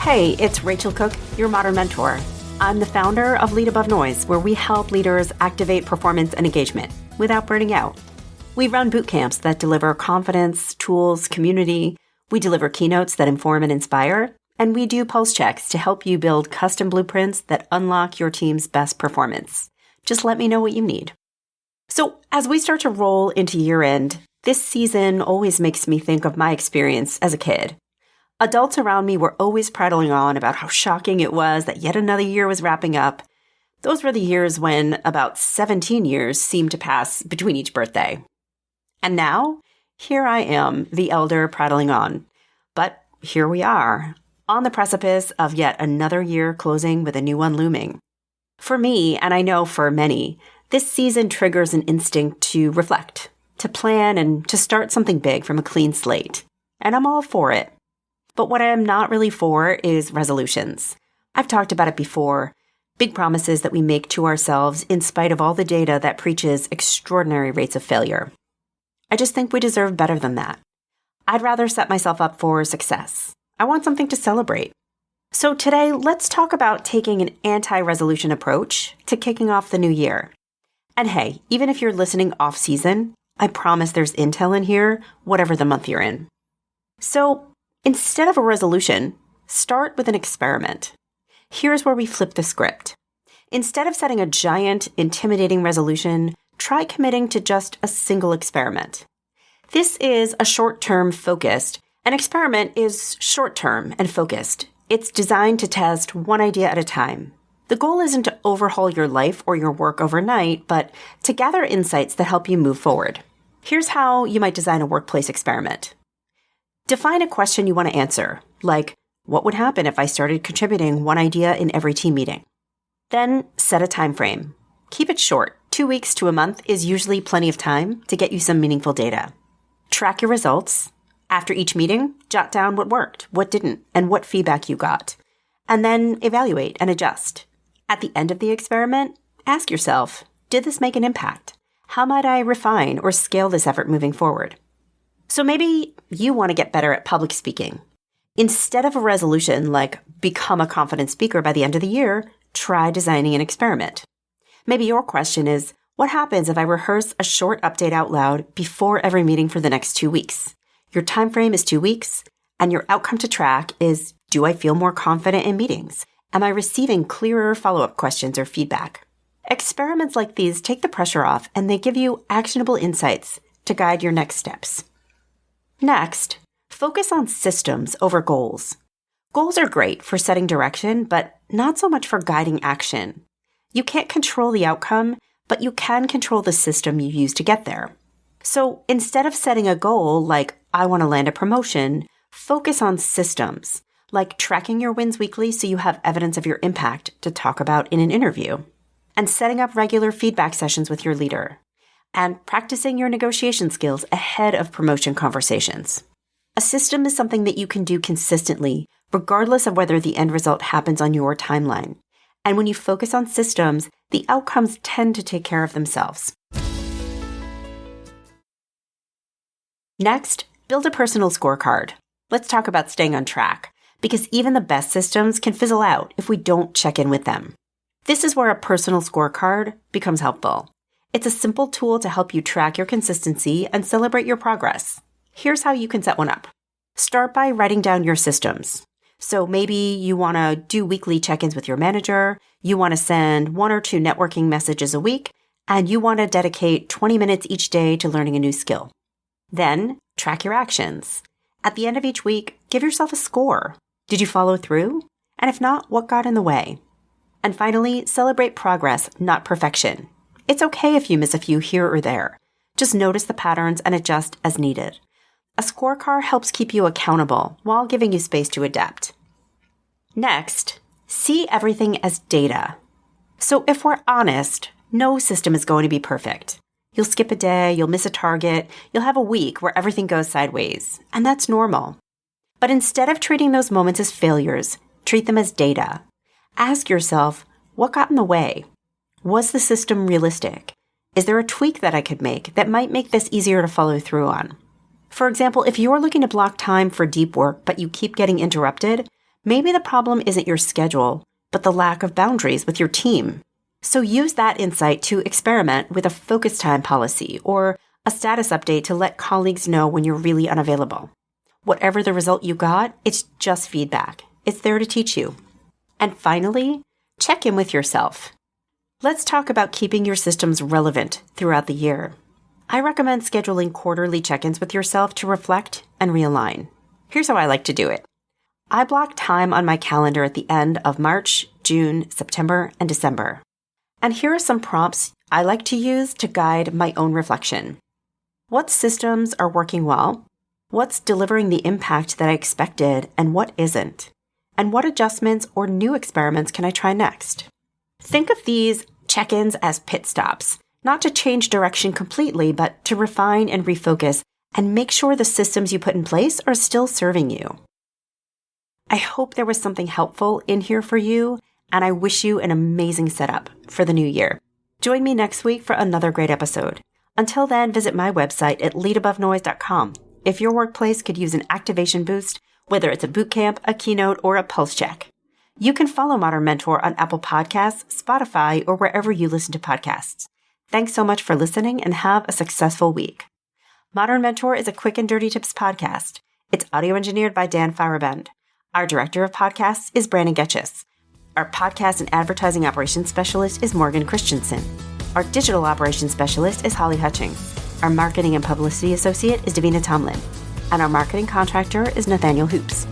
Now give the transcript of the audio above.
Hey, it's Rachel Cooke, your modern mentor. I'm the founder of Lead Above Noise, where we help leaders activate performance and engagement without burning out. We run boot camps that deliver confidence, tools, community. We deliver keynotes that inform and inspire. And we do pulse checks to help you build custom blueprints that unlock your team's best performance. Just let me know what you need. So as we start to roll into year end, this season always makes me think of my experience as a kid. Adults around me were always prattling on about how shocking it was that yet another year was wrapping up. Those were the years when about 17 years seemed to pass between each birthday. And now, here I am, the elder prattling on. But here we are, on the precipice of yet another year closing with a new one looming. For me, and I know for many, this season triggers an instinct to reflect, to plan, and to start something big from a clean slate. And I'm all for it. But what I am not really for is resolutions. I've talked about it before. Big promises that we make to ourselves in spite of all the data that preaches extraordinary rates of failure. I just think we deserve better than that. I'd rather set myself up for success. I want something to celebrate. So today, let's talk about taking an anti-resolution approach to kicking off the new year. And hey, even if you're listening off-season, I promise there's intel in here, whatever the month you're in. So instead of a resolution, start with an experiment. Here's where we flip the script. Instead of setting a giant, intimidating resolution, try committing to just a single experiment. This is a short-term focused. An experiment is short-term and focused. It's designed to test one idea at a time. The goal isn't to overhaul your life or your work overnight, but to gather insights that help you move forward. Here's how you might design a workplace experiment. Define a question you want to answer, like, what would happen if I started contributing one idea in every team meeting? Then set a time frame. Keep it short. 2 weeks to a month is usually plenty of time to get you some meaningful data. Track your results. After each meeting, jot down what worked, what didn't, and what feedback you got. And then evaluate and adjust. At the end of the experiment, ask yourself, did this make an impact? How might I refine or scale this effort moving forward? So maybe you want to get better at public speaking. Instead of a resolution like become a confident speaker by the end of the year, try designing an experiment. Maybe your question is, what happens if I rehearse a short update out loud before every meeting for the next 2 weeks? Your time frame is 2 weeks, and your outcome to track is, do I feel more confident in meetings? Am I receiving clearer follow-up questions or feedback? Experiments like these take the pressure off, and they give you actionable insights to guide your next steps. Next, focus on systems over goals. Goals are great for setting direction, but not so much for guiding action. You can't control the outcome, but you can control the system you use to get there. So instead of setting a goal like, I want to land a promotion, focus on systems, like tracking your wins weekly so you have evidence of your impact to talk about in an interview, and setting up regular feedback sessions with your leader, and practicing your negotiation skills ahead of promotion conversations. A system is something that you can do consistently, regardless of whether the end result happens on your timeline. And when you focus on systems, the outcomes tend to take care of themselves. Next, build a personal scorecard. Let's talk about staying on track, because even the best systems can fizzle out if we don't check in with them. This is where a personal scorecard becomes helpful. It's a simple tool to help you track your consistency and celebrate your progress. Here's how you can set one up. Start by writing down your systems. So maybe you want to do weekly check-ins with your manager, you want to send 1 or 2 networking messages a week, and you want to dedicate 20 minutes each day to learning a new skill. Then, track your actions. At the end of each week, give yourself a score. Did you follow through? And if not, what got in the way? And finally, celebrate progress, not perfection. It's okay if you miss a few here or there. Just notice the patterns and adjust as needed. A scorecard helps keep you accountable while giving you space to adapt. Next, see everything as data. So if we're honest, no system is going to be perfect. You'll skip a day, you'll miss a target, you'll have a week where everything goes sideways, and that's normal. But instead of treating those moments as failures, treat them as data. Ask yourself, what got in the way? Was the system realistic? Is there a tweak that I could make that might make this easier to follow through on? For example, if you're looking to block time for deep work, but you keep getting interrupted, Maybe the problem isn't your schedule, but the lack of boundaries with your team. So use that insight to experiment with a focus time policy or a status update to let colleagues know when you're really unavailable. Whatever the result you got, it's just feedback. It's there to teach you. And finally, check in with yourself. Let's talk about keeping your systems relevant throughout the year. I recommend scheduling quarterly check-ins with yourself to reflect and realign. Here's how I like to do it. I block time on my calendar at the end of March, June, September, and December. And here are some prompts I like to use to guide my own reflection. What systems are working well? What's delivering the impact that I expected and what isn't? And what adjustments or new experiments can I try next? Think of these check-ins as pit stops, not to change direction completely, but to refine and refocus and make sure the systems you put in place are still serving you. I hope there was something helpful in here for you, and I wish you an amazing setup for the new year. Join me next week for another great episode. Until then, visit my website at leadabovenoise.com. If your workplace could use an activation boost, whether it's a boot camp, a keynote, or a pulse check. You can follow Modern Mentor on Apple Podcasts, Spotify, or wherever you listen to podcasts. Thanks so much for listening and have a successful week. Modern Mentor is a quick and dirty tips podcast. It's audio engineered by Dan Feyerabend. Our director of podcasts is Brandon Getchis. Our podcast and advertising operations specialist is Morgan Christensen. Our digital operations specialist is Holly Hutchings. Our marketing and publicity associate is Davina Tomlin. And our marketing contractor is Nathaniel Hoops.